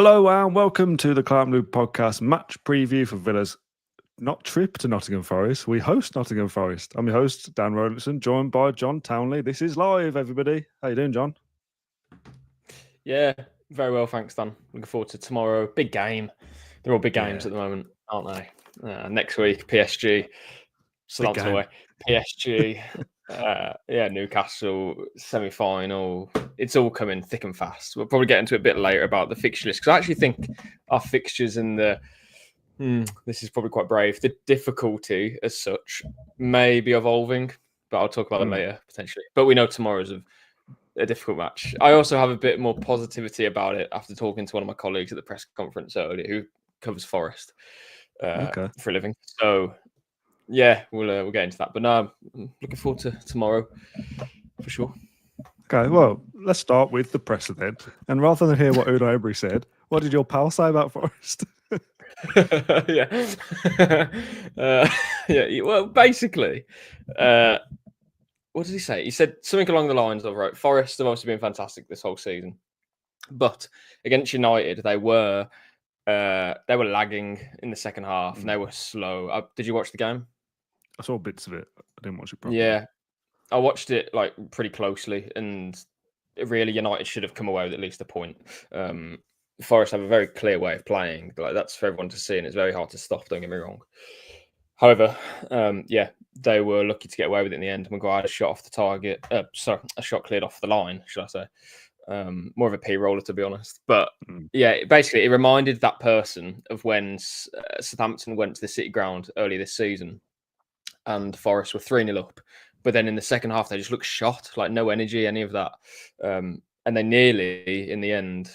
Hello and welcome to the Clark Blue podcast match preview for Villa's not trip to Nottingham Forest. We host Nottingham Forest. I'm your host, Dan Rolinson, joined by John Townley. This is live, everybody. How you doing, John? Yeah, very well, thanks, Dan. Looking forward to tomorrow. Big game. They're all big games at the moment, aren't they? Next week, PSG. Southampton away. PSG. Newcastle semi-final. It's all coming thick and fast. We'll probably get into it a bit later about the fixture list because I actually think our fixtures in the this is probably quite brave. The difficulty as such may be evolving, but I'll talk about that later potentially. But we know tomorrow's a difficult match. I also have a bit more positivity about it after talking to one of my colleagues at the press conference earlier who covers Forest for a living. So yeah, we'll get into that. But no, I'm looking forward to tomorrow for sure. Okay, well, let's start with the presser then. And rather than hear what Unai Emery said, what did your pal say about Forest? Well, basically, what did he say? He said something along the lines of, right, Forest have obviously been fantastic this whole season, but against United, they were lagging in the second half and they were slow. Did you watch the game? I saw bits of it. I didn't watch it properly. Yeah, I watched it like pretty closely, and really United should have come away with at least a point. Forest have a very clear way of playing. Like that's for everyone to see, and it's very hard to stop. Don't get me wrong. However, they were lucky to get away with it in the end. Maguire had a shot off the target. A shot cleared off the line, should I say? More of a P roller, to be honest. But yeah, basically, it reminded that person of when Southampton went to the City Ground early this season, and Forest were 3-0 up. But then in the second half, they just looked shot, like no energy, any of that. And they nearly, in the end,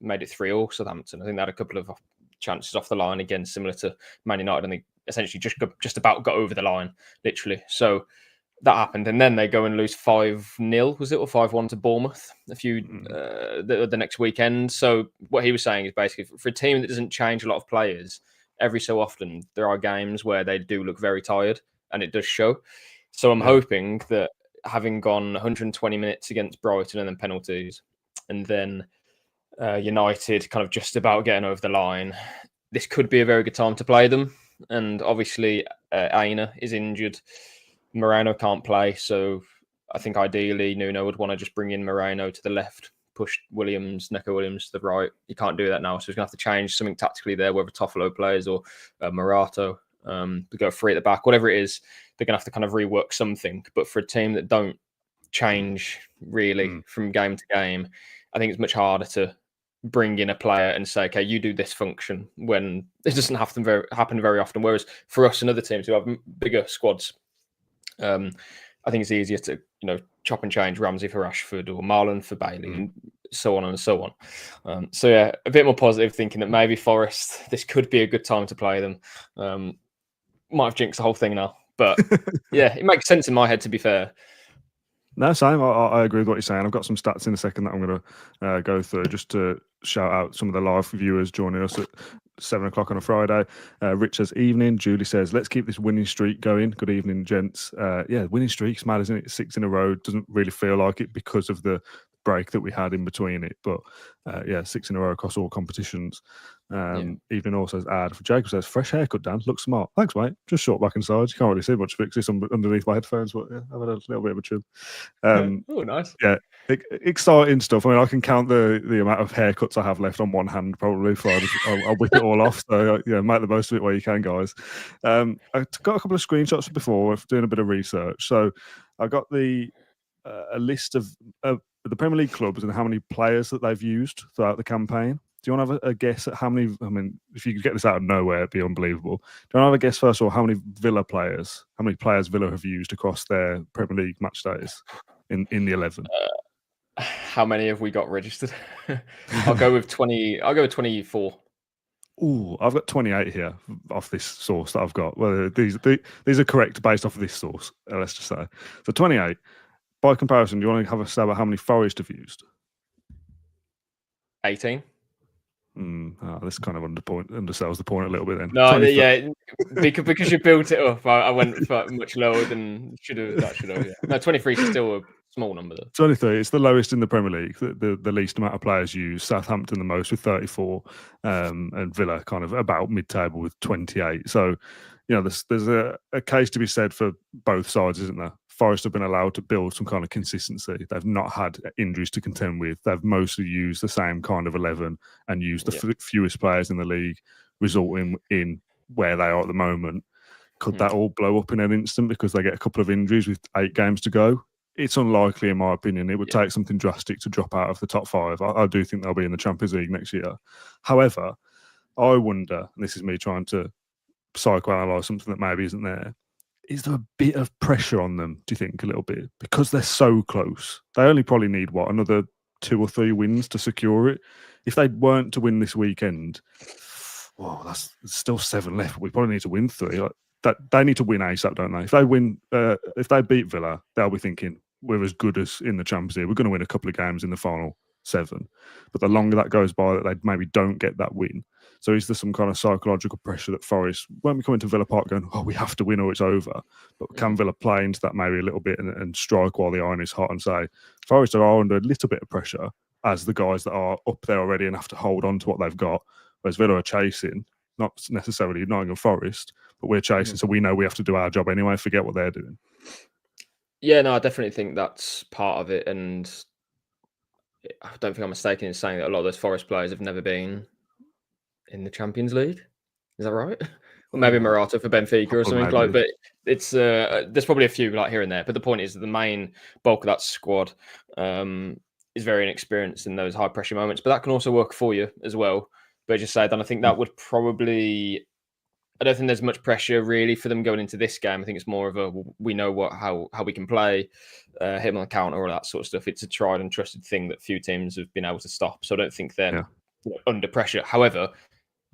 made it 3-3 Southampton. I think they had a couple of chances off the line, again, similar to Man United, and they essentially just about got over the line, literally. So that happened. And then they go and lose 5-0, was it, or 5-1 to Bournemouth the next weekend. So what he was saying is basically for a team that doesn't change a lot of players, every so often there are games where they do look very tired, and it does show. So I'm hoping that having gone 120 minutes against Brighton and then penalties, and then United kind of just about getting over the line, this could be a very good time to play them. And obviously, Aina is injured. Moreno can't play. So I think ideally Nuno would want to just bring in Moreno to the left, push Neco Williams to the right. You can't do that now. So he's going to have to change something tactically there, whether Toffolo plays or Morato. To go free at the back, whatever it is, they're going to have to kind of rework something. But for a team that don't change really from game to game, I think it's much harder to bring in a player and say, okay, you do this function, when it doesn't happen very often. Whereas for us and other teams who have bigger squads, I think it's easier to chop and change Ramsey for Rashford or Marlon for Bailey and so on and so on. So yeah, a bit more positive thinking that maybe Forest, this could be a good time to play them. Might have jinxed the whole thing now, but yeah, it makes sense in my head, to be fair. No, same. I agree with what you're saying. I've got some stats in a second that I'm going to go through just to shout out some of the live viewers joining us at 7 o'clock on a Friday. Rich says, evening. Julie says, let's keep this winning streak going. Good evening, gents. Winning streak's mad, isn't it? 6 in a row. Doesn't really feel like it because of the break that we had in between it. But 6 in a row across all competitions. Evening also says, Jacob says, fresh haircut, Dan. Looks smart. Thanks, mate. Just short back and sides. You can't really see much of it underneath my headphones, but yeah, I've had a little bit of a trim. Oh, nice. Yeah, exciting stuff. I mean, I can count the amount of haircuts I have left on one hand, probably, before I'll whip it all off. So, make the most of it where you can, guys. I got a couple of screenshots before doing a bit of research. So I got a list of the Premier League clubs and how many players that they've used throughout the campaign. Do you want to have a guess at how many? I mean, if you could get this out of nowhere, it'd be unbelievable. Do you want to have a guess first of all, how many players Villa have used across their Premier League match days in the 11? How many have we got registered? I'll go with 20. I'll go with 24. Ooh, I've got 28 here off this source that I've got. Well, these are correct based off of this source. Let's just say so. 28. By comparison, do you want to have a stab at how many Forest have used? 18. This kind of undersells the point a little bit then. No, yeah, because you built it up, I went for much lower than should have. Yeah. No, 23 is still Small number though. It's only 30. It's the lowest in the Premier League. The least amount of players use. Southampton the most with 34, and Villa kind of about mid-table with 28. So, there's a case to be said for both sides, isn't there? Forest have been allowed to build some kind of consistency. They've not had injuries to contend with. They've mostly used the same kind of 11 and used the fewest players in the league, resulting in where they are at the moment. Could that all blow up in an instant because they get a couple of injuries with 8 games to go? It's unlikely, in my opinion. It would take something drastic to drop out of the top 5. I do think they'll be in the Champions League next year. However, I wonder, and this is me trying to psychoanalyze something that maybe isn't there, is there a bit of pressure on them, do you think, a little bit? Because they're so close. They only probably need, another 2 or 3 wins to secure it. If they weren't to win this weekend, that's still 7 left. We probably need to win 3. That they need to win ASAP, don't they? If they win, if they beat Villa, they'll be thinking we're as good as in the Champions League. We're going to win a couple of games in the final 7. But the longer that goes by, that they maybe don't get that win. So is there some kind of psychological pressure that Forest won't be coming to Villa Park going, we have to win or it's over? But can Villa play into that maybe a little bit and strike while the iron is hot and say Forest are under a little bit of pressure as the guys that are up there already and have to hold on to what they've got, whereas Villa are chasing, not necessarily Nottingham Forest, but we're chasing, so we know we have to do our job anyway, forget what they're doing. Yeah, no, I definitely think that's part of it, and I don't think I'm mistaken in saying that a lot of those Forest players have never been in the Champions League. Is that right? Or maybe Morata for Benfica or something like. But it's there's probably a few like here and there. But the point is that the main bulk of that squad is very inexperienced in those high pressure moments. But that can also work for you as well. But just said, and I think that would probably. I don't think there's much pressure really for them going into this game. I think it's more of a we know how we can play, hit them on the counter, all that sort of stuff. It's a tried and trusted thing that few teams have been able to stop. So I don't think they're under pressure. However,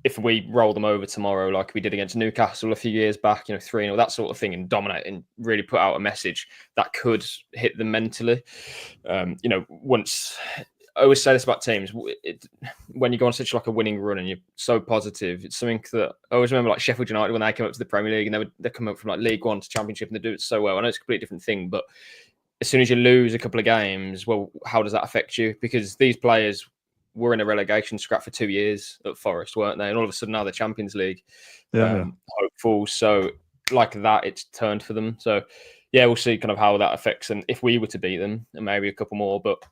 if we roll them over tomorrow, like we did against Newcastle a few years back, 3-0, that sort of thing, and dominate and really put out a message that could hit them mentally. Once. I always say this about teams. When you go on such like a winning run and you're so positive, it's something that I always remember, like Sheffield United when they came up to the Premier League and they come up from like League One to Championship and they do it so well. I know it's a completely different thing, but as soon as you lose a couple of games, well, how does that affect you? Because these players were in a relegation scrap for 2 years at Forest, weren't they? And all of a sudden now the Champions League hopeful. So like that, it's turned for them. So yeah, we'll see kind of how that affects them if we were to beat them and maybe a couple more, but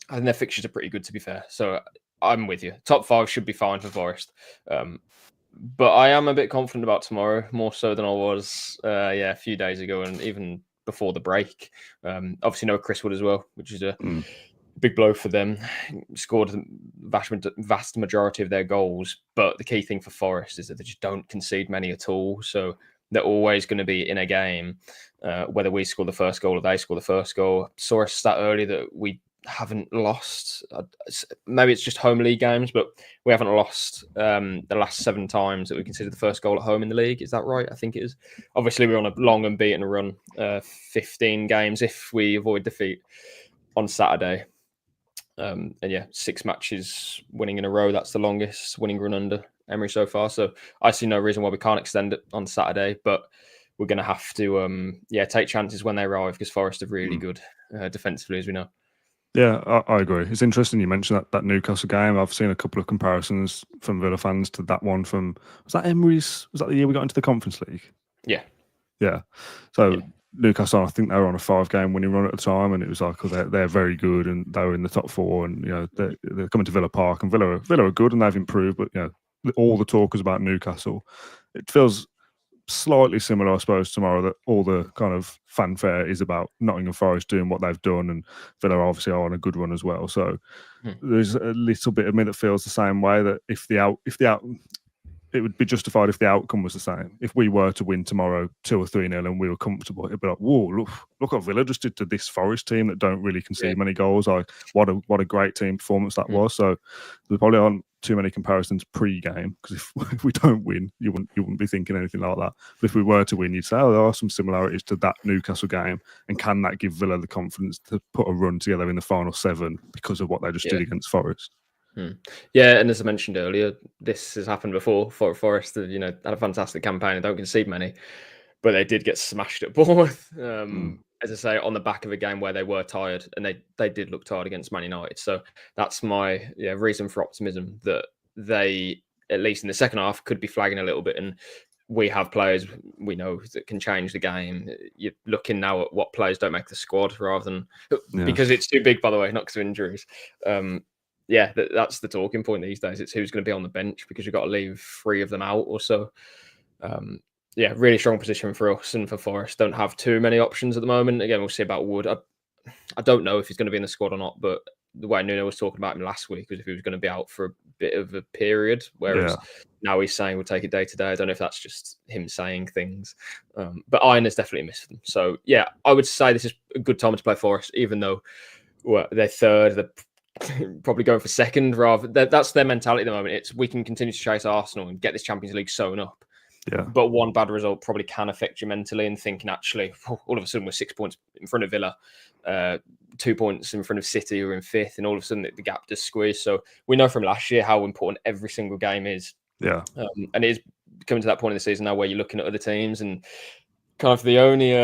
I think their fixtures are pretty good, to be fair. So I'm with you. Top 5 should be fine for Forest. But I am a bit confident about tomorrow, more so than I was a few days ago and even before the break. Obviously, no Chris Wood as well, which is a big blow for them. Scored the vast majority of their goals. But the key thing for Forest is that they just don't concede many at all. So they're always going to be in a game, whether we score the first goal or they score the first goal. I saw a stat earlier that we haven't lost, maybe it's just home league games, but we haven't lost the last 7 times that we considered the first goal at home in the league. Is that right? I think it is. Obviously, we're on a long unbeaten run, 15 games if we avoid defeat on Saturday. 6 matches winning in a row. That's the longest winning run under Emery so far. So I see no reason why we can't extend it on Saturday, but we're going to have to take chances when they arrive because Forest are really good defensively, as we know. Yeah, I agree. It's interesting you mentioned that Newcastle game. I've seen a couple of comparisons from Villa fans to that one from, was that Emery's, was that the year we got into the Conference League? Yeah. Yeah. So Newcastle, I think they were on a 5-game winning run at the time, and it was like, they're very good and they were in the top 4 and, they're coming to Villa Park and Villa are good and they've improved, but, all the talk is about Newcastle. It feels slightly similar, I suppose, tomorrow, that all the kind of fanfare is about Nottingham Forest doing what they've done, and Villa obviously are on a good run as well. So there's a little bit of me that feels the same way, that if the out, it would be justified if the outcome was the same. If we were to win tomorrow 2 or 3-0 and we were comfortable, it'd be like, whoa, look what Villa just did to this Forest team that don't really concede many goals. Like, what a great team performance that was. So there probably aren't too many comparisons pre-game, because if we don't win, you wouldn't be thinking anything like that. But if we were to win, you'd say, there are some similarities to that Newcastle game, and can that give Villa the confidence to put a run together in the final 7 because of what they just did against Forest? Yeah, and as I mentioned earlier, this has happened before for Forest. Had a fantastic campaign and don't concede many. but they did get smashed at Bournemouth. As I say, on the back of a game where they were tired, and they did look tired against Man United. So that's my reason for optimism that they, at least in the second half, could be flagging a little bit. And we have players we know that can change the game. You're looking now at what players don't make the squad rather than because it's too big, by the way, not because of injuries. That's the talking point these days. It's who's going to be on the bench because you've got to leave 3 of them out or so. Really strong position for us and for Forest. Don't have too many options at the moment. Again, we'll see about Wood. I don't know if he's going to be in the squad or not, but the way Nuno was talking about him last week was if he was going to be out for a bit of a period, whereas now he's saying we'll take it day to day. I don't know if that's just him saying things, but Iron is definitely missed them. So, I would say this is a good time to play Forest, even though they're third, they're probably going for second. That's their mentality at the moment. It's we can continue to chase Arsenal and get this Champions League sewn up. Yeah. But one bad result probably can affect you mentally and thinking, actually, all of a sudden we're 6 points in front of Villa, 2 points in front of City who are in 5th, and all of a sudden the gap does squeeze. So we know from last year how important every single game is. Yeah. And it is coming to that point in the season now where you're looking at other teams and kind of the only...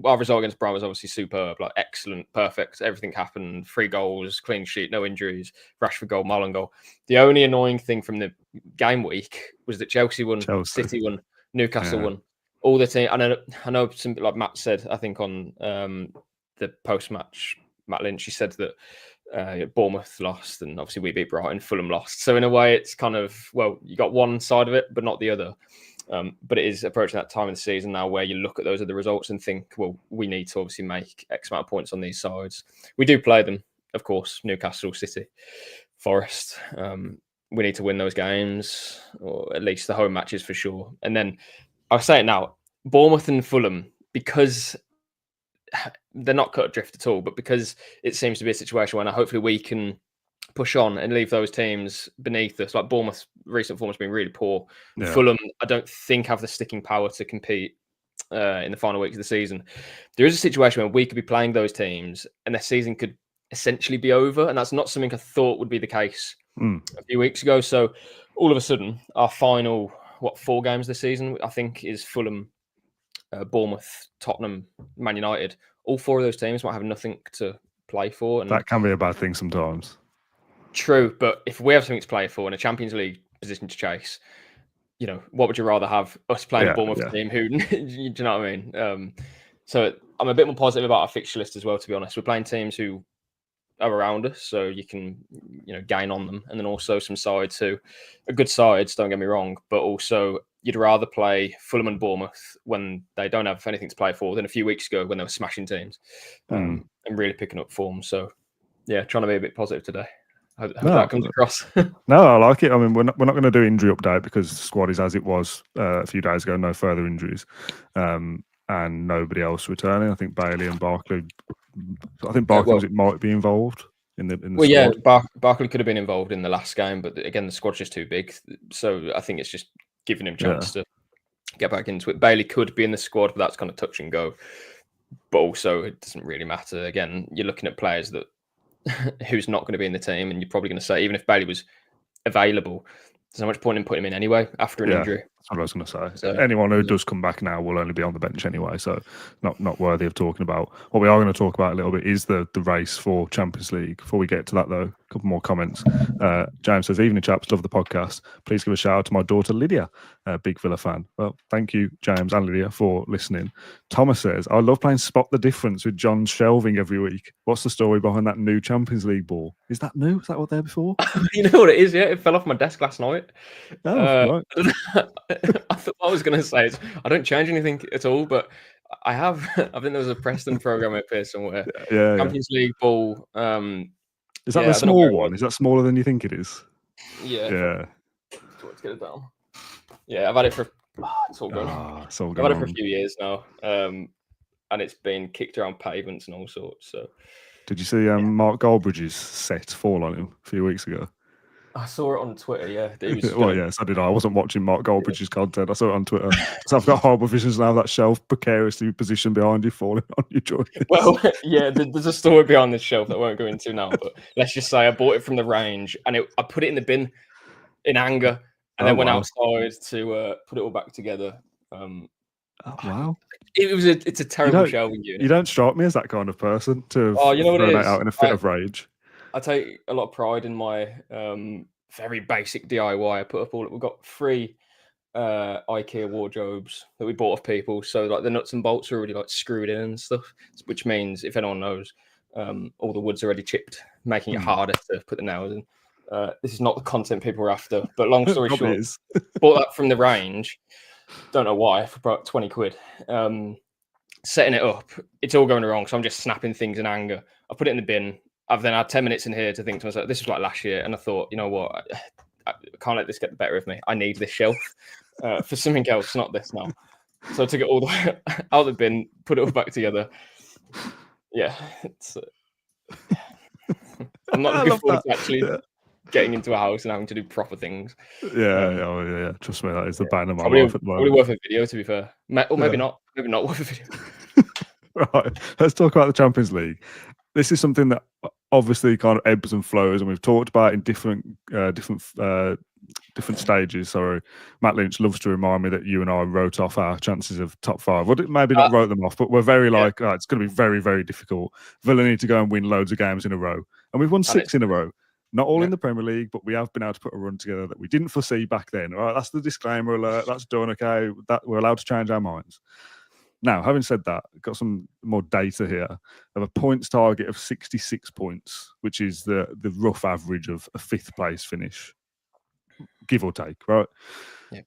our result against Brighton was obviously superb, like excellent, perfect. Everything happened. 3 goals, clean sheet, no injuries. Rashford goal, Marlon goal. The only annoying thing from the game week was that Chelsea won, City won, Newcastle won. All the team. I know some, like Matt said, I think on the post-match, Matt Lynch, he said that Bournemouth lost and obviously we beat Brighton, Fulham lost. So in a way, it's kind of, you got one side of it, but not the other. But it is approaching that time of the season now where you look at those other results and think, we need to obviously make X amount of points on these sides. We do play them, of course, Newcastle, City, Forest. We need to win those games, or at least the home matches for sure. And then, I'll say it now, Bournemouth and Fulham, because they're not cut adrift at all, but because it seems to be a situation where now hopefully we can push on and leave those teams beneath us. Like Bournemouth's recent form has been really poor. Yeah. Fulham, I don't think have the sticking power to compete in the final weeks of the season. There is a situation where we could be playing those teams and their season could essentially be over. And that's not something I thought would be the case a few weeks ago. So all of a sudden, our final, 4 games this season, I think, is Fulham, Bournemouth, Tottenham, Man United. All 4 of those teams might have nothing to play for. And that can be a bad thing sometimes. True, but if we have something to play for and a Champions League position to chase, what would you rather have? Us playing the Bournemouth team who, do you know what I mean? So I'm a bit more positive about our fixture list as well, to be honest. We're playing teams who are around us, so you can, gain on them. And then also some sides who are good sides, don't get me wrong, but also you'd rather play Fulham and Bournemouth when they don't have anything to play for than a few weeks ago when they were smashing teams and really picking up form. So, trying to be a bit positive today. Hope that comes across. No, I like it. I mean, we're not going to do injury update because the squad is as it was a few days ago. No further injuries, and nobody else returning. I think Bailey and Barkley. I think Barkley might be involved in the squad. Barkley could have been involved in the last game, but again, the squad's just too big. So I think it's just giving him a chance to get back into it. Bailey could be in the squad, but that's kind of touch and go. But also, it doesn't really matter. Again, you're looking at players that. Who's not going to be in the team, and you're probably going to say, even if Bailey was available, there's not much point in putting him in anyway after an injury. That's what I was going to say. So, anyone who does come back now will only be on the bench anyway, so not worthy of talking about. What we are going to talk about a little bit is the race for Champions League. Before we get to that, though, a couple more comments. James says, evening chaps, love the podcast. Please give a shout out to my daughter Lydia, a big Villa fan. Well, thank you, James and Lydia, for listening. Thomas says, I love playing Spot the Difference with John Shelving every week. What's the story behind that new Champions League ball? Is that new? Is that what there before? You know what it is, it fell off my desk last night. Oh, right. I thought what I was going to say is I don't change anything at all, but I have. I think there was a Preston program up here somewhere. Champions League ball. Is that the small one? Is that smaller than you think it is? Yeah. Let's get it down. Yeah, I've had it for. It's all gone. I've had it for a few years now, and it's been kicked around pavements and all sorts. So, did you see Mark Goldbridge's set fall on him a few weeks ago? I saw it on Twitter, so did I. I wasn't watching Mark Goldbridge's content. I saw it on Twitter. So I've got horrible visions now of that shelf precariously positioned behind you, falling on you during this. Well, there's a story behind this shelf that I won't go into now, but let's just say I bought it from the range and I put it in the bin in anger and then went outside to put it all back together. Wow. It's a terrible shelving unit. You don't strike me as that kind of person to you know what it throw that is? out in a fit of rage. I take a lot of pride in my very basic DIY. I put up we've got 3 IKEA wardrobes that we bought off people. So like the nuts and bolts are already like screwed in and stuff, which means if anyone knows, all the wood's already chipped, making it harder to put the nails in. This is not the content people were after, but long story short, bought that from the range. Don't know why, for about 20 quid. Setting it up, it's all going wrong. So I'm just snapping things in anger. I put it in the bin. I've then had 10 minutes in here to think to myself, this was like last year. And I thought, you know what? I can't let this get the better of me. I need this shelf for something else, not this now. So I took it all the way out of the bin, put it all back together. Yeah. I'm not looking forward to actually getting into a house and having to do proper things. Yeah. Trust me, that is the bane of my life at the moment. Probably worth a video, to be fair. Or maybe not. Maybe not worth a video. Right. Let's talk about the Champions League. This is something that obviously kind of ebbs and flows, and we've talked about in different stages. Sorry, Matt Lynch loves to remind me that you and I wrote off our chances of top 5. Well, maybe not wrote them off, but we're very it's going to be very, very difficult. Villa need to go and win loads of games in a row, and we've won 6 in a row. Not all in the Premier League, but we have been able to put a run together that we didn't foresee back then. All right, that's the disclaimer alert. That's done. Okay, that we're allowed to change our minds. Now, having said that, got some more data here. I have a points target of 66 points, which is the rough average of a 5th place finish, give or take, right? Yeah.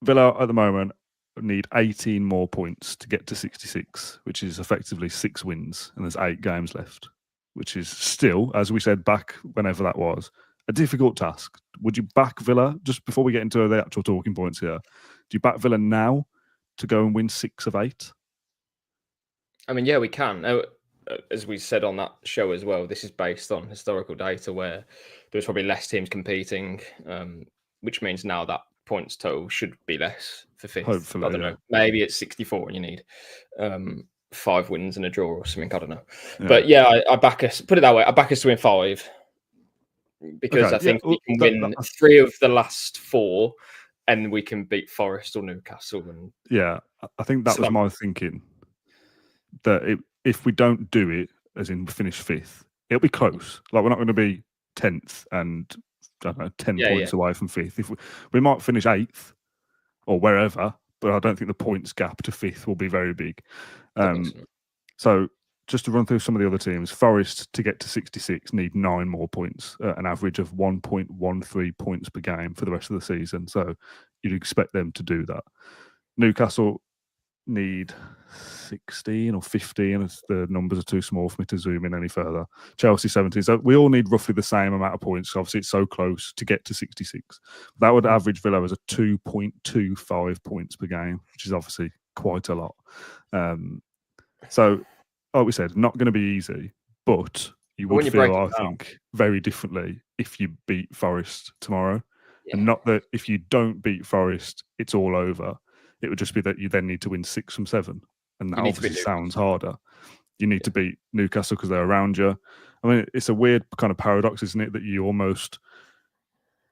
Villa at the moment need 18 more points to get to 66, which is effectively 6 wins, and there's 8 games left, which is still, as we said back whenever that was, a difficult task. Would you back Villa, just before we get into the actual talking points here, do you back Villa now to go and win 6 of 8? I mean, yeah, we can. As we said on that show as well, this is based on historical data where there's probably less teams competing, which means now that points total should be less for 5th. Hopefully, I don't know. Maybe it's 64 and you need 5 wins and a draw or something. I don't know. Yeah. But yeah, I back us. Put it that way. I back us to win 5 because I think we can win 3 of the last 4. And we can beat Forest or Newcastle. And yeah, I think that was my thinking. That if we don't do it, as in finish 5th, it'll be close. Like, we're not going to be 10th and, I don't know, 10 points away from 5th. If we might finish 8th or wherever, but I don't think the points gap to 5th will be very big. So just to run through some of the other teams, Forest, to get to 66, need 9 more points, an average of 1.13 points per game for the rest of the season. So you'd expect them to do that. Newcastle need 16 or 15. The numbers are too small for me to zoom in any further. Chelsea 17. So we all need roughly the same amount of points. Obviously, it's so close to get to 66. That would average Villa as a 2.25 points per game, which is obviously quite a lot. So, like we said, not going to be easy, but you would feel, I think, very differently if you beat Forest tomorrow. Yeah. And not that if you don't beat Forest, it's all over. It would just be that you then need to win 6 from 7. And that obviously sounds harder. You need to beat Newcastle because they're around you. I mean, it's a weird kind of paradox, isn't it? That you're going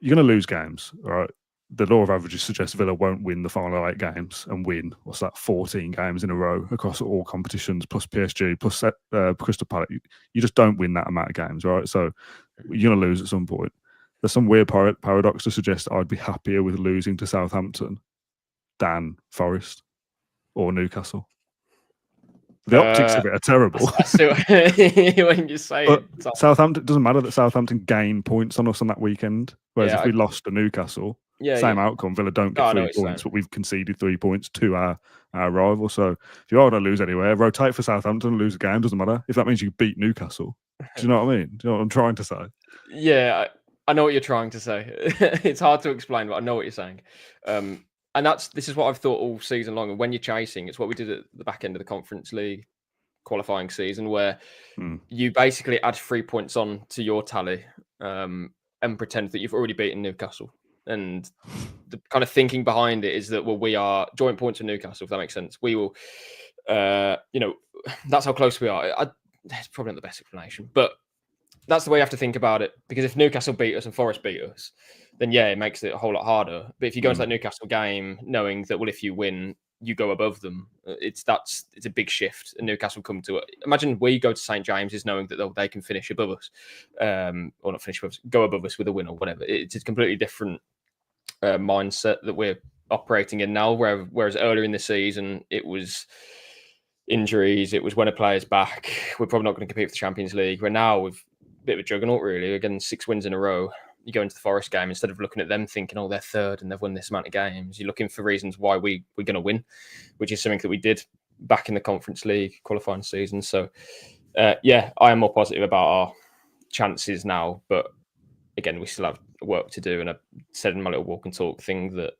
to lose games, right? The law of averages suggests Villa won't win the final 8 games and win, 14 games in a row across all competitions, plus PSG, plus Crystal Palace. You just don't win that amount of games, right? So you're going to lose at some point. There's some weird paradox to suggest I'd be happier with losing to Southampton than Forest or Newcastle. The optics of it are terrible. When you say but Southampton, it doesn't matter that Southampton gained points on us on that weekend. Whereas if we lost to Newcastle, same outcome. Villa don't get 3 points, but we've conceded 3 points to our rival. So if you are going to lose anywhere, rotate for Southampton, lose a game, doesn't matter. If that means you beat Newcastle. Do you know what I mean? Do you know what I'm trying to say? Yeah, I know what you're trying to say. It's hard to explain, but I know what you're saying. And this is what I've thought all season long. And when you're chasing, it's what we did at the back end of the Conference League qualifying season, where you basically add 3 points on to your tally and pretend that you've already beaten Newcastle. And the kind of thinking behind it is that, well, we are joint points with Newcastle, if that makes sense. We will, that's how close we are. That's probably not the best explanation, but that's the way you have to think about it. Because if Newcastle beat us and Forest beat us, then yeah, it makes it a whole lot harder. But if you go into that Newcastle game knowing that, well, if you win, you go above them, it's a big shift. And Newcastle come to it. Imagine we go to St James's knowing that they can finish above us, or not finish above us, go above us with a win or whatever. It's a completely different mindset that we're operating in now. Whereas earlier in the season, it was injuries, it was when a player's back, we're probably not going to compete for the Champions League. We're now with a bit of a juggernaut, really. Again, 6 wins in a row. You go into the Forest game, instead of looking at them thinking, oh, they're third and they've won this amount of games, you're looking for reasons why we're going to win, which is something that we did back in the Conference League qualifying season. So, yeah, I am more positive about our chances now. But again, we still have work to do. And I said in my little walk and talk thing that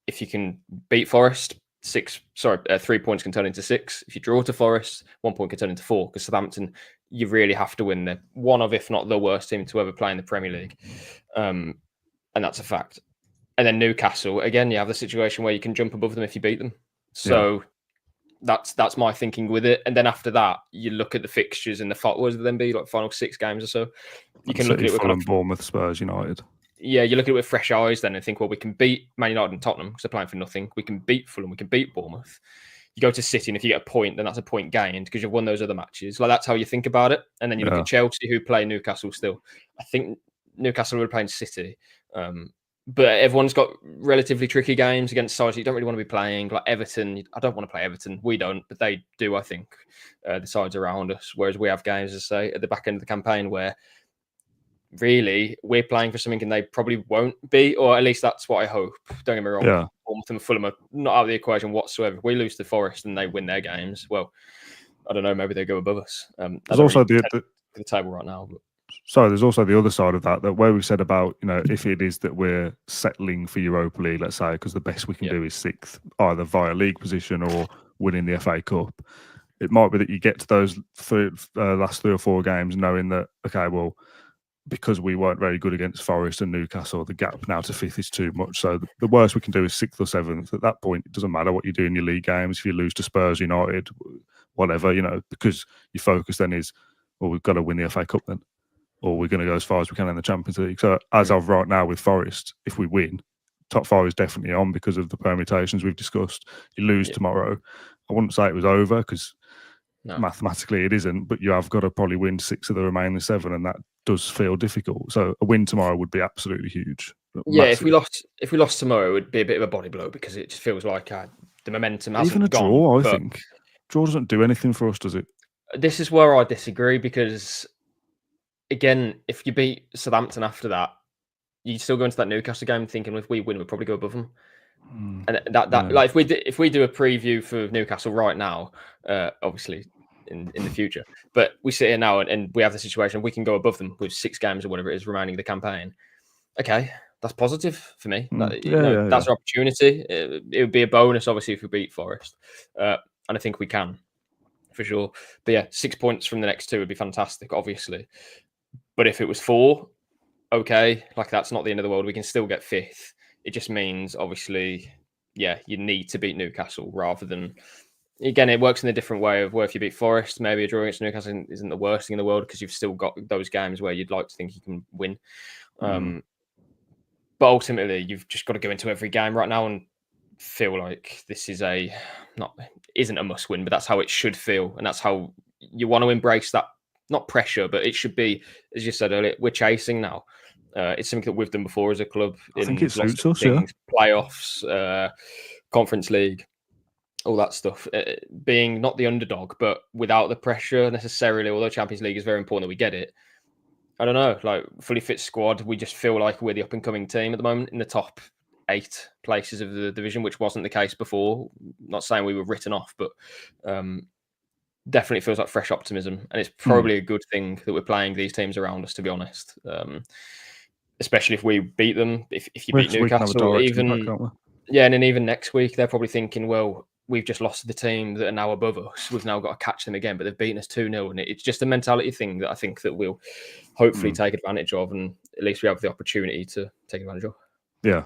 if you can beat Forest, 3 points can turn into 6. If you draw to Forest, 1 point can turn into 4. Because Southampton, you really have to win. They're one of, if not the worst team to ever play in the Premier League, and that's a fact. And then Newcastle, again, you have the situation where you can jump above them if you beat them. So that's my thinking with it. And then after that, you look at the fixtures in the final 6 games or so. You can look at it with Fulham, Bournemouth, Spurs, United. Yeah, you look at it with fresh eyes then and think, well, we can beat Man United and Tottenham because they're playing for nothing. We can beat Fulham. We can beat Bournemouth. You go to City, and if you get a point, then that's a point gained because you've won those other matches. Like, that's how you think about it. And then you look at Chelsea, who play Newcastle still. I think Newcastle will be playing City. But everyone's got relatively tricky games against sides you don't really want to be playing. Like Everton, I don't want to play Everton. We don't, but they do, I think, the sides around us. Whereas we have games, as I say, at the back end of the campaign where really we're playing for something and they probably won't be, or at least that's what I hope. Don't get me wrong. Yeah. Bournemouth and Fulham are not out of the equation whatsoever. If we lose to Forest and they win their games, well, I don't know, maybe they go above us. There's also the table right now. But. Sorry, there's also the other side of that where we said about, if it is that we're settling for Europa League, let's say, because the best we can do is 6th, either via league position or winning the FA Cup. It might be that you get to those last 3 or 4 games knowing that, okay, well, because we weren't very good against Forest and Newcastle, the gap now to 5th is too much. So the worst we can do is 6th or 7th. At that point, it doesn't matter what you do in your league games. If you lose to Spurs, United, whatever, because your focus then is, well, we've got to win the FA Cup then, or we're going to go as far as we can in the Champions League. So as of right now with Forest, if we win, top 4 is definitely on because of the permutations we've discussed. You lose tomorrow, I wouldn't say it was over because mathematically it isn't, but you have got to probably win 6 of the remaining 7, and that does feel difficult. So a win tomorrow would be absolutely huge. Yeah, massive. if we lost tomorrow, it would be a bit of a body blow because it just feels like the momentum hasn't even a gone. Draw, I think. Draw doesn't do anything for us, does it? This is where I disagree because, again, if you beat Southampton after that, you still go into that Newcastle game thinking if we win, we'll probably go above them. And like if we do a preview for Newcastle right now, obviously in the future, but we sit here now and we have the situation we can go above them with 6 games or whatever it is remaining of the campaign. Okay, that's positive for me. That's our opportunity. It would be a bonus, obviously, if we beat Forest, and I think we can for sure. But yeah, 6 points from the next 2 would be fantastic, obviously. But if it was 4, okay, like that's not the end of the world. We can still get 5th. It just means, obviously, you need to beat Newcastle rather than. Again, it works in a different way of where if you beat Forest, maybe a draw against Newcastle isn't the worst thing in the world because you've still got those games where you'd like to think you can win. But ultimately, you've just got to go into every game right now and feel like this is isn't a must win, but that's how it should feel. And that's how you want to embrace that, not pressure, but it should be, as you said earlier, we're chasing now. It's something that we've done before as a club. I think it suits us, playoffs, Conference League. All that stuff, being not the underdog, but without the pressure necessarily, although Champions League is very important that we get it. I don't know, like fully fit squad, we just feel like we're the up-and-coming team at the moment in the top 8 places of the division, which wasn't the case before. Not saying we were written off, but definitely feels like fresh optimism. And it's probably a good thing that we're playing these teams around us, to be honest. Especially if we beat them, if you beat Newcastle, even... Yeah, and then even next week, they're probably thinking, well, we've just lost to the team that are now above us. We've now got to catch them again, but they've beaten us 2-0. And it's just a mentality thing that I think that we'll hopefully take advantage of. And at least we have the opportunity to take advantage of. Yeah.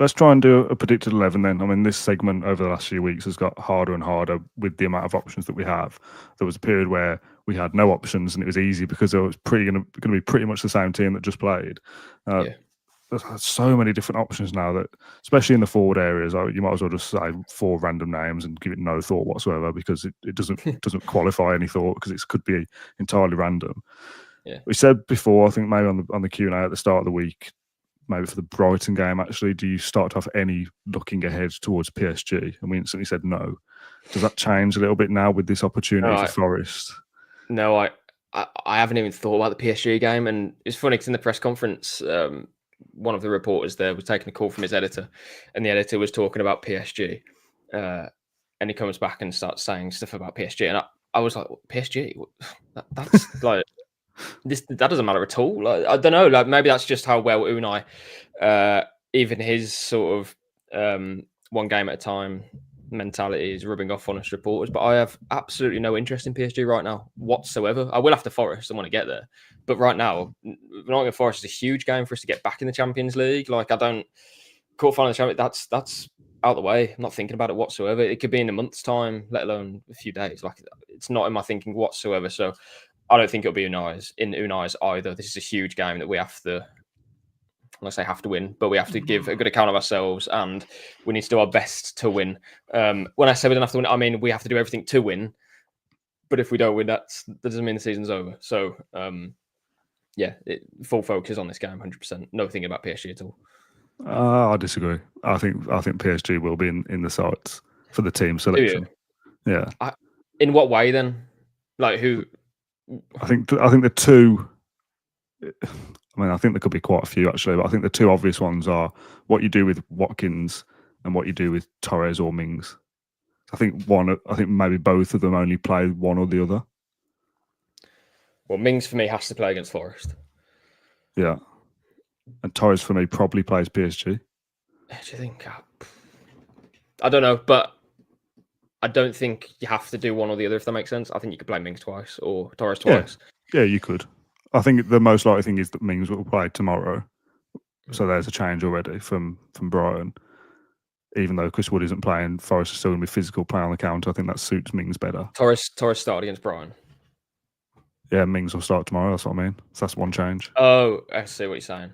Let's try and do a predicted 11 then. I mean, this segment over the last few weeks has got harder and harder with the amount of options that we have. There was a period where we had no options and it was easy because it was going to be pretty much the same team that just played. Yeah. There's so many different options now that, especially in the forward areas, you might as well just say 4 random names and give it no thought whatsoever because it doesn't qualify any thought because it could be entirely random. Yeah. We said before, I think maybe on the Q&A at the start of the week, maybe for the Brighton game, actually, do you start to have any looking ahead towards PSG? And we instantly said no. Does that change a little bit now with this opportunity for Forest? No, I haven't even thought about the PSG game. And it's funny because in the press conference, one of the reporters there was taking a call from his editor, and the editor was talking about PSG. And he comes back and starts saying stuff about PSG. And I was like, PSG? That's like... that doesn't matter at all. Like, I don't know. Like maybe that's just how well Unai, even his sort of one game at a time mentality is rubbing off on us reporters. But I have absolutely no interest in PSG right now whatsoever. I will after Forest. I want to get there, but right now, Nottingham Forest is a huge game for us to get back in the Champions League. Like I don't quarterfinal Champions. That's out the way. I'm not thinking about it whatsoever. It could be in a month's time, let alone a few days. Like it's not in my thinking whatsoever. So I don't think it'll be Unai's either. This is a huge game that we have to, let's say have to win, but we have to give a good account of ourselves and we need to do our best to win. When I say we don't have to win, I mean we have to do everything to win. But if we don't win, that doesn't mean the season's over. So, full focus on this game, 100%. No thinking about PSG at all. I disagree. I think PSG will be in the sights for the team selection. Yeah. In what way then? Like who? I think the two. I mean, I think there could be quite a few actually, but I think the two obvious ones are what you do with Watkins and what you do with Torres or Mings. I think maybe both of them only play one or the other. Well, Mings for me has to play against Forest. Yeah, and Torres for me probably plays PSG. Do you think? I don't know, but I don't think you have to do one or the other, if that makes sense. I think you could play Mings twice or Torres twice. Yeah, you could. I think the most likely thing is that Mings will play tomorrow. So there's a change already from Brighton. Even though Chris Wood isn't playing, Forest is still going to be physical, play on the counter. I think that suits Mings better. Torres started against Brighton. Yeah, Mings will start tomorrow. That's what I mean. So that's one change. Oh, I see what you're saying.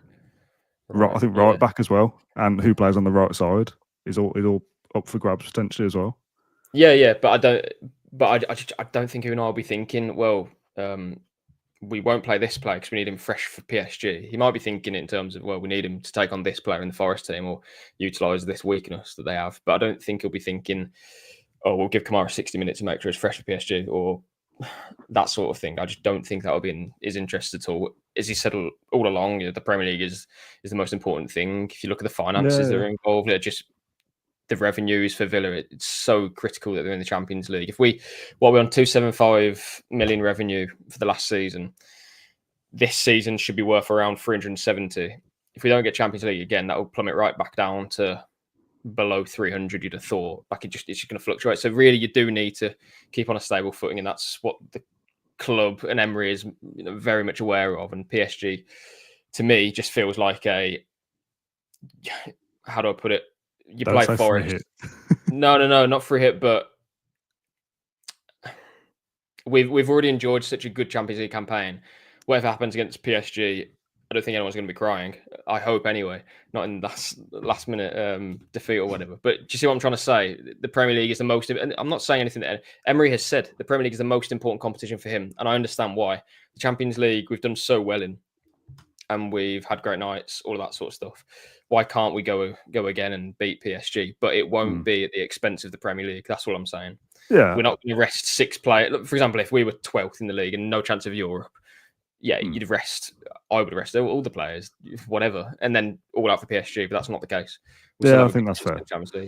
Right, I think right back as well. And who plays on the right side is all up for grabs potentially as well. Yeah, but I don't think Unai will be thinking, well, we won't play this player because we need him fresh for PSG. He might be thinking in terms of, well, we need him to take on this player in the Forest team or utilise this weakness that they have. But I don't think he'll be thinking, oh, we'll give Kamara 60 minutes to make sure he's fresh for PSG or that sort of thing. I just don't think that will be in his interest at all. As he said all along, the Premier League is the most important thing. If you look at the finances that are involved, they're just the revenues for Villa. It's so critical that they're in the Champions League. If we're on 275 million revenue for the last season, this season should be worth around 370. If we don't get Champions League again, that will plummet right back down to below 300. You'd have thought. Like it's just going to fluctuate. So really, you do need to keep on a stable footing, and that's what the club and Emery is very much aware of. And PSG, to me, just feels like a, how do I put it? You play Forest. No, not free hit, but we've already enjoyed such a good Champions League campaign. Whatever happens against PSG, I don't think anyone's going to be crying. I hope anyway, not in last minute defeat or whatever. But do you see what I'm trying to say? The Premier League is the most. And I'm not saying anything that Emery has said. The Premier League is the most important competition for him, and I understand why. The Champions League we've done so well in, and we've had great nights, all of that sort of stuff. Why can't we go again and beat PSG? But it won't be at the expense of the Premier League. That's all I'm saying. Yeah, we're not going to rest 6 players. Look, for example, if we were 12th in the league and no chance of Europe, you'd rest. I would rest all the players, whatever, and then all out for PSG. But that's not the case. I think that's fair.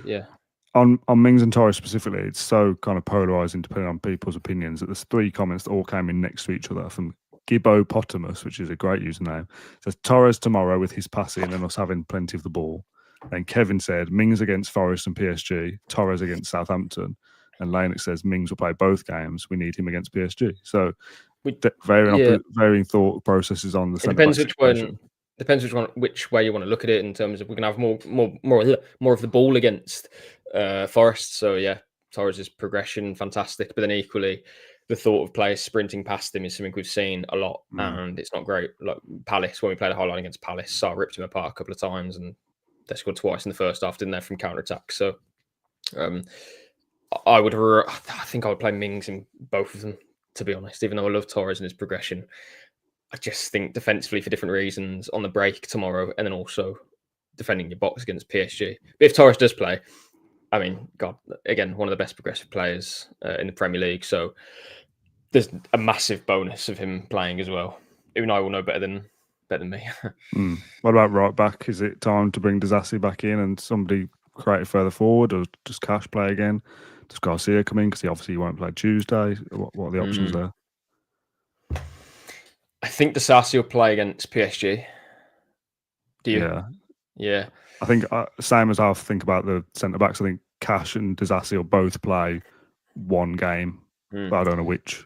Yeah. On Mings and Torres specifically, it's so kind of polarising depending on people's opinions that there's 3 comments that all came in next to each other from Gibbopotamus, which is a great username. It says Torres tomorrow with his passing and us having plenty of the ball. And Kevin said Mings against Forest and PSG, Torres against Southampton. And Lanix says Mings will play both games. We need him against PSG. So varying thought processes on the. It depends which one. depends which way you want to look at it in terms of we're gonna have more of the ball against Forest. So yeah, Torres' progression fantastic, but then equally the thought of players sprinting past him is something we've seen a lot, and it's not great. Like Palace, when we played a high line against Palace, Sarr ripped him apart a couple of times, and they scored twice in the first half, didn't they, from counter attack. So I think I would play Mings in both of them, to be honest. Even though I love Torres and his progression, I just think defensively for different reasons on the break tomorrow, and then also defending your box against PSG. But if Torres does play, I mean, God, again, one of the best progressive players in the Premier League. So there's a massive bonus of him playing as well. Unai will know better than me. What about right back? Is it time to bring Disasi back in and somebody create it further forward, or does Cash play again? Does Garcia come in because he obviously won't play Tuesday? What are the options there? I think Disasi will play against PSG. Do you? Yeah. Yeah. I think same as I think about the centre backs. I think Cash and Disasi will both play one game, but I don't know which.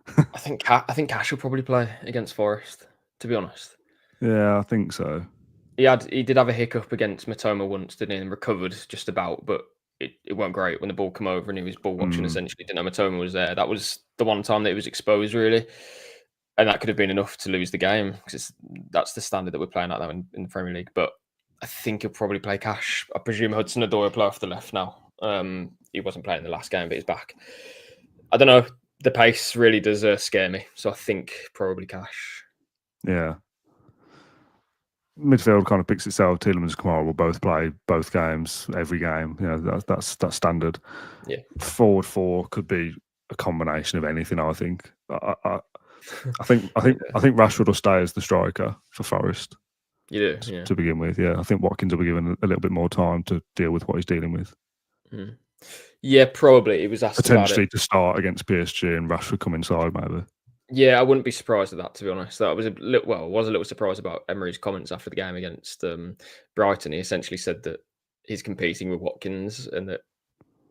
I think Cash will probably play against Forest. To be honest. Yeah, I think so. He did have a hiccup against Matoma once, didn't he? And recovered just about, but it weren't great when the ball came over and he was ball watching. Essentially, didn't know Matoma was there. That was the one time that he was exposed, really, and that could have been enough to lose the game because that's the standard that we're playing at now in the Premier League. But I think he'll probably play Cash. I presume Hudson-Odoi will play off the left now. He wasn't playing the last game, but he's back. I don't know. The pace really does scare me, so I think probably Cash. Yeah. Midfield kind of picks itself. Tielemans and Kamara will both play both games, every game. You know, that's standard. Yeah. Forward four could be a combination of anything. I think. I think Rashford will stay as the striker for Forest. You do, yeah. To begin with, yeah. I think Watkins will be given a little bit more time to deal with what he's dealing with. Yeah, probably. It was asked potentially about it. To start against PSG and Rashford come inside, maybe. Yeah, I wouldn't be surprised at that, to be honest. I was a little surprised about Emery's comments after the game against Brighton. He essentially said that he's competing with Watkins and that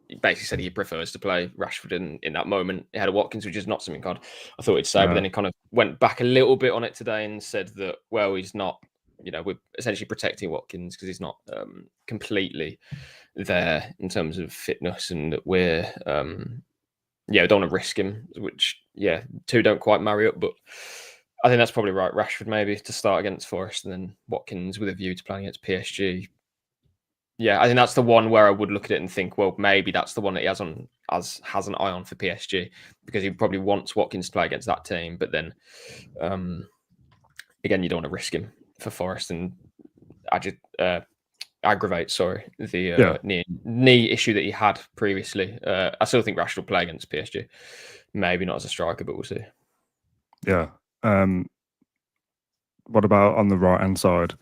he basically said he prefers to play Rashford in that moment. He had a Watkins, which is not something I thought he'd say, No. but then he kind of went back a little bit on it today and said that, well, he's not, we're essentially protecting Watkins because he's not completely there in terms of fitness, and that we're we don't want to risk him, which two don't quite marry up, but I think that's probably right. Rashford maybe to start against Forest, and then Watkins with a view to playing against PSG. Yeah, I think that's the one where I would look at it and think, well, maybe that's the one that he has an eye on for PSG, because he probably wants Watkins to play against that team, but then again, you don't want to risk him for Forest and aggravate, the knee issue that he had previously. I still think Rashford will play against PSG. Maybe not as a striker, but we'll see. Yeah. What about on the right-hand side?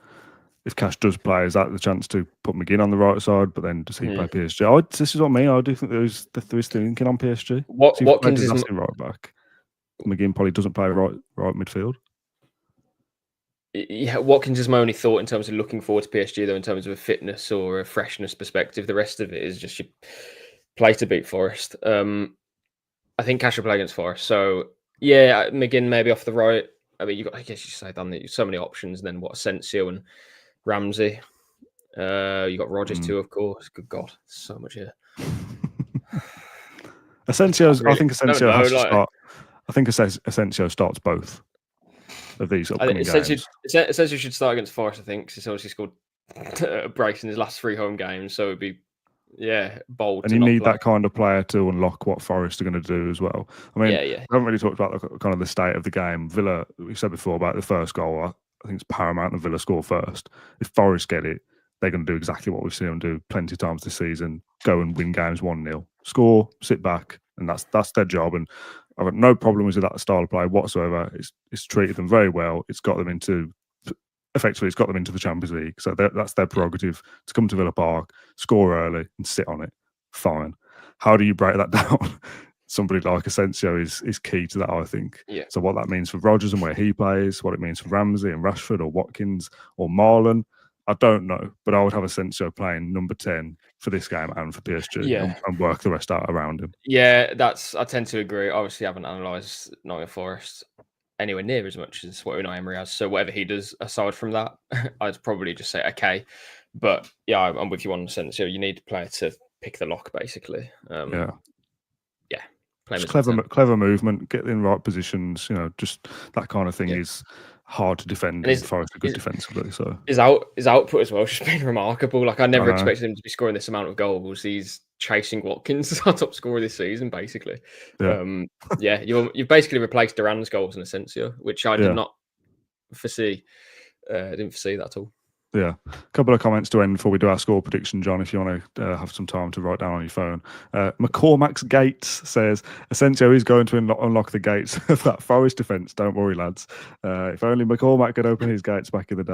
If Cash does play, is that the chance to put McGinn on the right side, but then does he play PSG? This is what I mean. I do think there is thinking on PSG. Watkins is right back. McGinn probably doesn't play right midfield. Yeah, Watkins is my only thought in terms of looking forward to PSG, though, in terms of a fitness or a freshness perspective. The rest of it is just you play to beat Forest. I think Cash will play against Forest. So, yeah, McGinn maybe off the right. I mean, I guess you say, Dan, so many options. And then what, Asensio and Ramsey. You got Rodgers too, of course. Good God, so much here. Asensio's. I think Asensio has to start. I think Asensio starts both of these upcoming games. Asensio should start against Forest, I think, because he's obviously scored a brace in his last 3 home games. So it'd be bold. And you need that kind of player to unlock what Forest are going to do as well. I mean, we haven't really talked about kind of the state of the game. Villa, we said before about the first goal. I think it's paramount that Villa score first. If Forest get it, they're going to do exactly what we've seen them do plenty of times this season: go and win games 1-0, score, sit back, and that's their job. And I've got no problems with that style of play whatsoever. It's treated them very well. It's got them into the Champions League. So that's their prerogative to come to Villa Park, score early, and sit on it. Fine. How do you break that down? Somebody like Asensio is key to that, I think. Yeah. So what that means for Rodgers and where he plays, what it means for Ramsey and Rashford or Watkins or Marlon, I don't know. But I would have Asensio playing number 10 for this game and for PSG and work the rest out around him. Yeah, I tend to agree. Obviously, I haven't analysed Nottingham Forest anywhere near as much as what Unai Emery has. So whatever he does aside from that, I'd probably just say okay. But yeah, I'm with you on the sense. You need a player to pick the lock, basically. Yeah. Play him Just as a 10. clever movement, get in right positions. Just that kind of thing Yeah. is hard to defend. And And Forest are good defensively. So his output as well has just been remarkable. Like I never know. expected him to be scoring this amount of goals. He's chasing Watkins as our top scorer this season, basically. Yeah. You've basically replaced Duran's goals in a sense, which I did not foresee. I didn't foresee that at all. Yeah. A couple of comments to end before we do our score prediction, John, if you want to have some time to write down on your phone. McCormack's Gates says, Asensio is going to unlock the gates of that Forest defence. Don't worry, lads. If only McCormack could open his gates back in the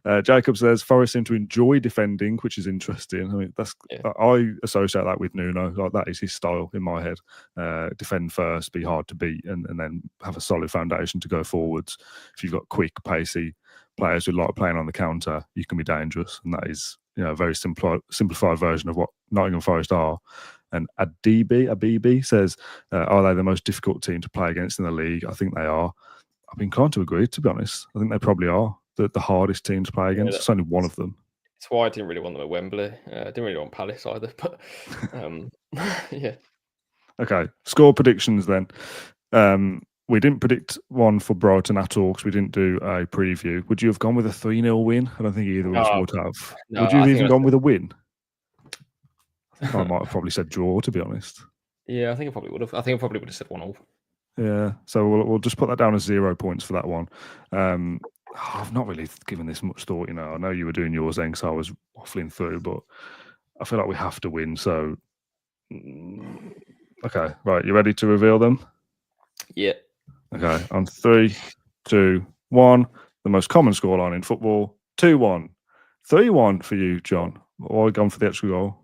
day. Jacob says, Forest seem to enjoy defending, which is interesting. I mean, I associate that with Nuno. Like, that is his style in my head. Defend first, be hard to beat, and then have a solid foundation to go forwards. If you've got quick, pacey players who like playing on the counter, you can be dangerous, and that is a very simplified version of what Nottingham Forest are. And Abibi says, are they the most difficult team to play against in the league? I think they are. I've been inclined to agree, to be honest. I think they probably are the hardest team to play against. It's only one of them. That's why I didn't really want them at Wembley. I didn't really want Palace either, but yeah. Okay, score predictions then. We didn't predict one for Brighton at all because we didn't do a preview. Would you have gone with a 3-0 win? I don't think either of us would have. No, would you have even gone with a win? I think I might have probably said draw, to be honest. Yeah, I think I probably would have. I think I probably would have said 1-1. Yeah, so we'll just put that down as 0 points for that one. I've not really given this much thought. I know you were doing yours then because I was waffling through, but I feel like we have to win. So, okay, right, you ready to reveal them? Yeah. Okay, on 3, 2, 1. The most common scoreline in football: 2-1, 3-1 for you, John. Why gone for the extra goal?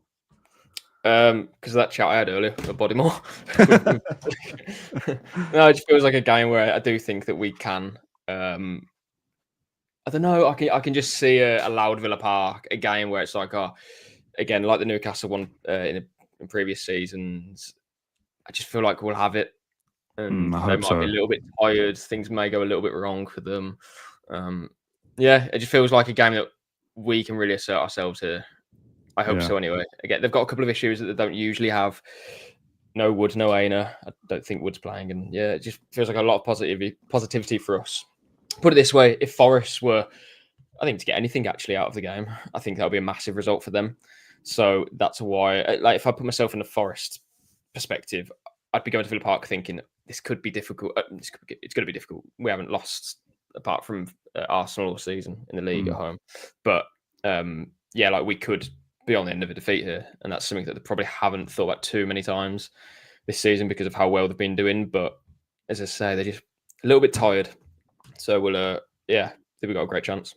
Because of that chat I had earlier with Bodymore. No, it just feels like a game where I do think that we can. I don't know. I can just see a loud Villa Park, a game where it's like, again, like the Newcastle one in previous seasons. I just feel like we'll have it. And they might be a little bit tired. Things may go a little bit wrong for them. It just feels like a game that we can really assert ourselves here. I hope so anyway. Again, they've got a couple of issues that they don't usually have. No Wood, no Aina. I don't think Wood's playing. And it just feels like a lot of positivity for us. Put it this way, if Forest were, I think, to get anything actually out of the game, I think that would be a massive result for them. So that's why, like, if I put myself in the Forest perspective, I'd be going to Villa Park thinking, this could be difficult. It's going to be difficult. We haven't lost apart from Arsenal all season in the league at home. But like we could be on the end of a defeat here. And that's something that they probably haven't thought about too many times this season because of how well they've been doing. But as I say, they're just a little bit tired. So we'll, think we've got a great chance.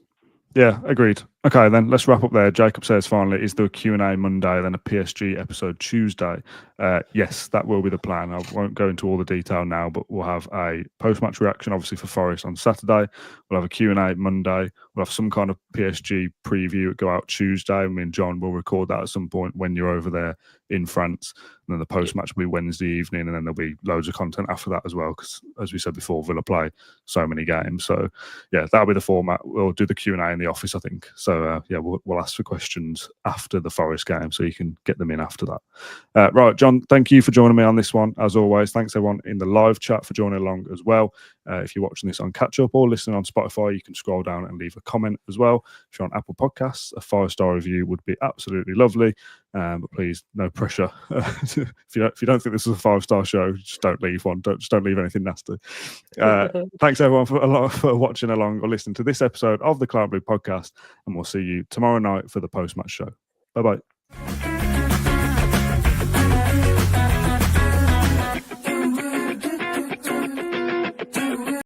Yeah, agreed. Okay, then let's wrap up there. Jacob says finally, is there a Q&A Monday, then a PSG episode Tuesday? Yes, that will be the plan. I won't go into all the detail now, but we'll have a post-match reaction, obviously, for Forest on Saturday. We'll have a Q&A Monday. We'll have some kind of PSG preview go out Tuesday. Me and John will record that at some point when you're over there in France. And then the post-match will be Wednesday evening, and then there'll be loads of content after that as well, because, as we said before, Villa play so many games. So, yeah, that'll be the format. We'll do the Q&A in the office, I think. So, we'll ask for questions after the Forest game, so you can get them in after that. Right, John, thank you for joining me on this one, as always. Thanks, everyone, in the live chat for joining along as well. If you're watching this on catch-up or listening on Spotify, you can scroll down and leave a comment as well. If you're on Apple Podcasts, a 5-star review would be absolutely lovely. But please, no pressure. If you don't think this is a 5-star show, just don't leave one. Just don't leave anything nasty. Thanks everyone for watching along or listening to this episode of the Cloud Blue Podcast, and we'll see you tomorrow night for the post-match show. Bye bye.